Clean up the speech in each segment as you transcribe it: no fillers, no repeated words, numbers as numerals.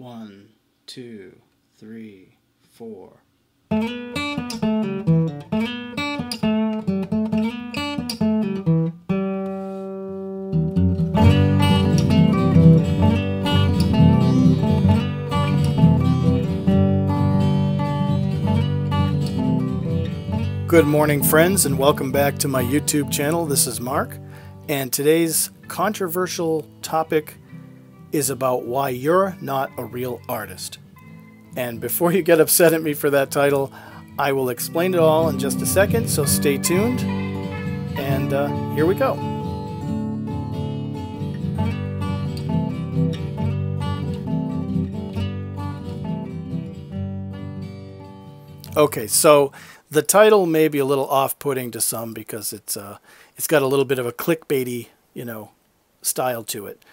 1, 2, 3, 4. Good morning, friends, and welcome back to my YouTube channel. This is Mark, and today's controversial topic is about why you're not a real artist. And before you get upset at me for that title, I will explain it all in just a second, so stay tuned, and here we go. Okay, so the title may be a little off-putting to some because it's got a little bit of a clickbaity, style to it.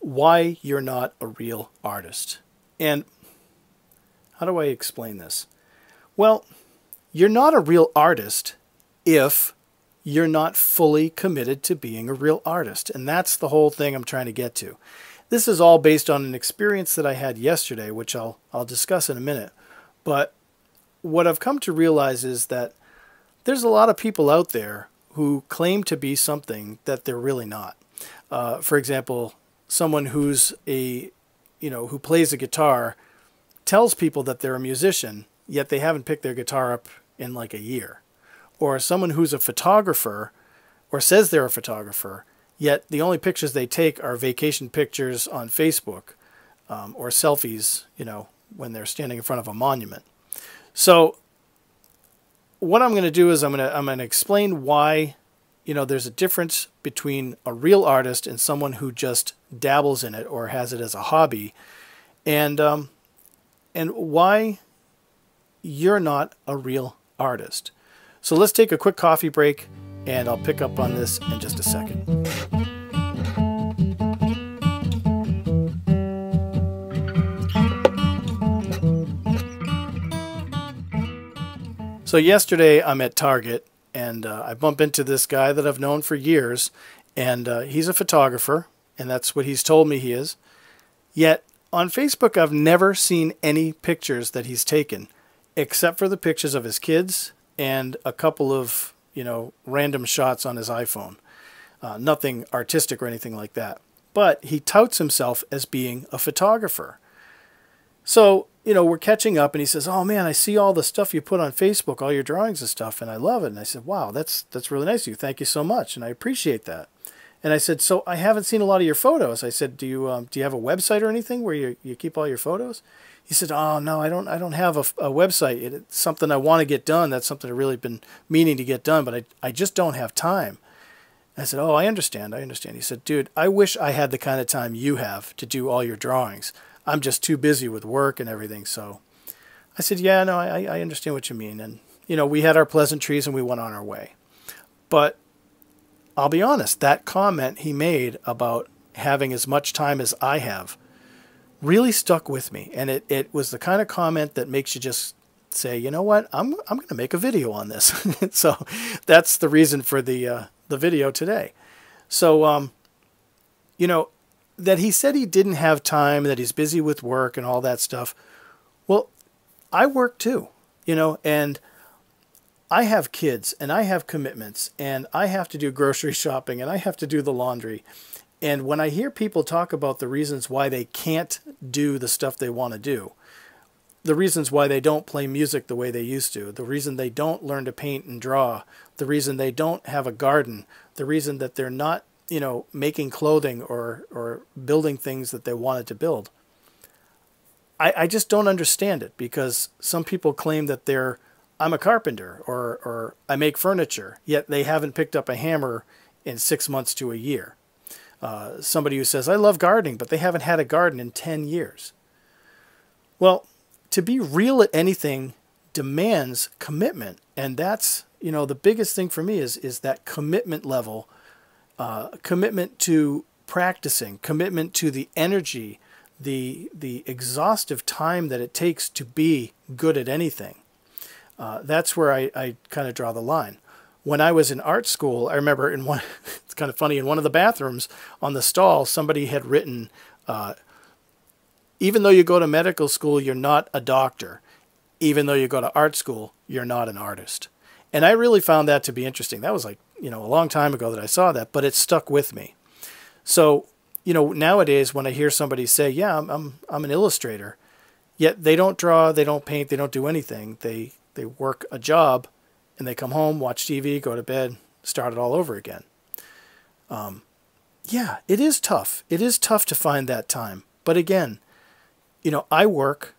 Why you're not a real artist. And how do I explain this? Well, you're not a real artist if you're not fully committed to being a real artist. And that's the whole thing I'm trying to get to. This is all based on an experience that I had yesterday, which I'll discuss in a minute. But what I've come to realize is that there's a lot of people out there who claim to be something that they're really not. For example, someone who's who plays a guitar tells people that they're a musician, yet they haven't picked their guitar up in like a year. Or someone who's a photographer or says they're a photographer, yet the only pictures they take are vacation pictures on Facebook, or selfies, when they're standing in front of a monument. So what I'm going to do is I'm going to explain why there's a difference between a real artist and someone who just dabbles in it or has it as a hobby, and why you're not a real artist. So let's take a quick coffee break, and I'll pick up on this in just a second. So yesterday I'm at Target, and I bump into this guy that I've known for years, and he's a photographer, and that's what he's told me he is. Yet on Facebook I've never seen any pictures that he's taken, except for the pictures of his kids and a couple of random shots on his iPhone. Nothing artistic or anything like that. But he touts himself as being a photographer. So we're catching up, and he says, "Oh man, I see all the stuff you put on Facebook, all your drawings and stuff, and I love it." And I said, "Wow, that's really nice of you. Thank you so much, and I appreciate that." And I said, "So I haven't seen a lot of your photos." I said, "Do you have a website or anything where you keep all your photos?" He said, "Oh no, I don't have a website. It's something I want to get done. That's something I've really been meaning to get done, but I just don't have time." And I said, "Oh, I understand. He said, "Dude, I wish I had the kind of time you have to do all your drawings. I'm just too busy with work and everything." So I said, "Yeah, no, I understand what you mean." And, we had our pleasantries and we went on our way. But I'll be honest, that comment he made about having as much time as I have really stuck with me. And it was the kind of comment that makes you just say, you know what, I'm going to make a video on this. So that's the reason for the video today. So, that he said he didn't have time, that he's busy with work and all that stuff. Well, I work too, and I have kids and I have commitments and I have to do grocery shopping and I have to do the laundry. And when I hear people talk about the reasons why they can't do the stuff they want to do, the reasons why they don't play music the way they used to, the reason they don't learn to paint and draw, the reason they don't have a garden, the reason that they're not making clothing or building things that they wanted to build. I just don't understand it, because some people claim that I'm a carpenter or I make furniture, yet they haven't picked up a hammer in 6 months to a year. Somebody who says, "I love gardening," but they haven't had a garden in 10 years. Well, to be real at anything demands commitment. And that's, the biggest thing for me is that commitment level. Commitment to practicing, commitment to the energy, the exhaustive time that it takes to be good at anything. That's where I kind of draw the line. When I was in art school, I remember it's kind of funny, in one of the bathrooms on the stall, somebody had written, Even though you go to medical school, you're not a doctor. Even though you go to art school, you're not an artist. And I really found that to be interesting. That was like, a long time ago that I saw that, but it stuck with me. So, nowadays when I hear somebody say, yeah, I'm an illustrator, yet they don't draw, they don't paint, they don't do anything. They work a job and they come home, watch TV, go to bed, start it all over again. Yeah, it is tough. It is tough to find that time. But again, I work,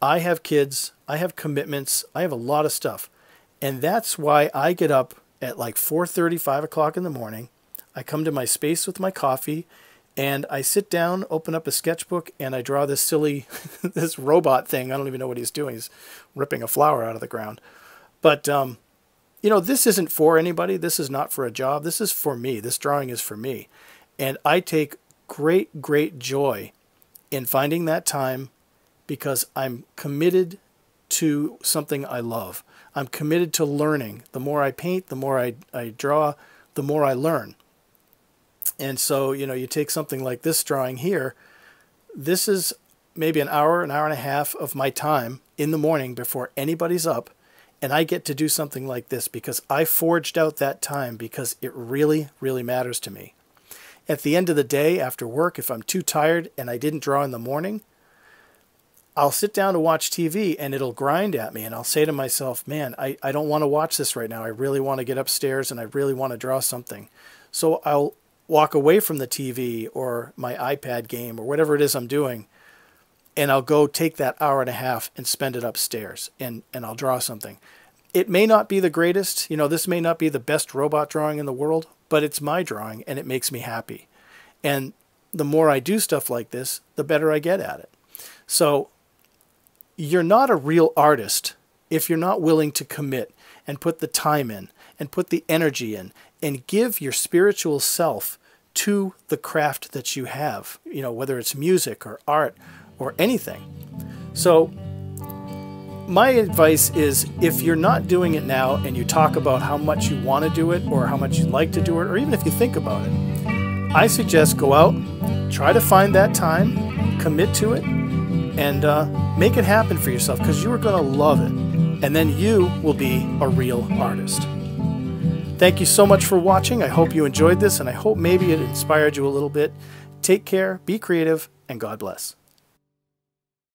I have kids, I have commitments, I have a lot of stuff. And that's why I get up at like 4:30, 5 o'clock in the morning. I come to my space with my coffee and I sit down, open up a sketchbook, and I draw this silly, this robot thing. I don't even know what he's doing. He's ripping a flower out of the ground. But, this isn't for anybody. This is not for a job. This is for me. This drawing is for me. And I take great, great joy in finding that time because I'm committed to something I love. I'm committed to learning. The more I paint, the more I draw, the more I learn. And so, you take something like this drawing here. This is maybe an hour and a half of my time in the morning before anybody's up. And I get to do something like this because I forged out that time because it really, really matters to me. At the end of the day, after work, if I'm too tired and I didn't draw in the morning, I'll sit down to watch TV and it'll grind at me. And I'll say to myself, man, I don't want to watch this right now. I really want to get upstairs and I really want to draw something. So I'll walk away from the TV or my iPad game or whatever it is I'm doing. And I'll go take that hour and a half and spend it upstairs and I'll draw something. It may not be the greatest, this may not be the best robot drawing in the world, but it's my drawing and it makes me happy. And the more I do stuff like this, the better I get at it. So you're not a real artist if you're not willing to commit and put the time in and put the energy in and give your spiritual self to the craft that you have, whether it's music or art or anything. So my advice is if you're not doing it now and you talk about how much you want to do it or how much you'd like to do it, or even if you think about it, I suggest go out, try to find that time, commit to it, and make it happen for yourself because you are going to love it. And then you will be a real artist. Thank you so much for watching. I hope you enjoyed this and I hope maybe it inspired you a little bit. Take care, be creative, and God bless.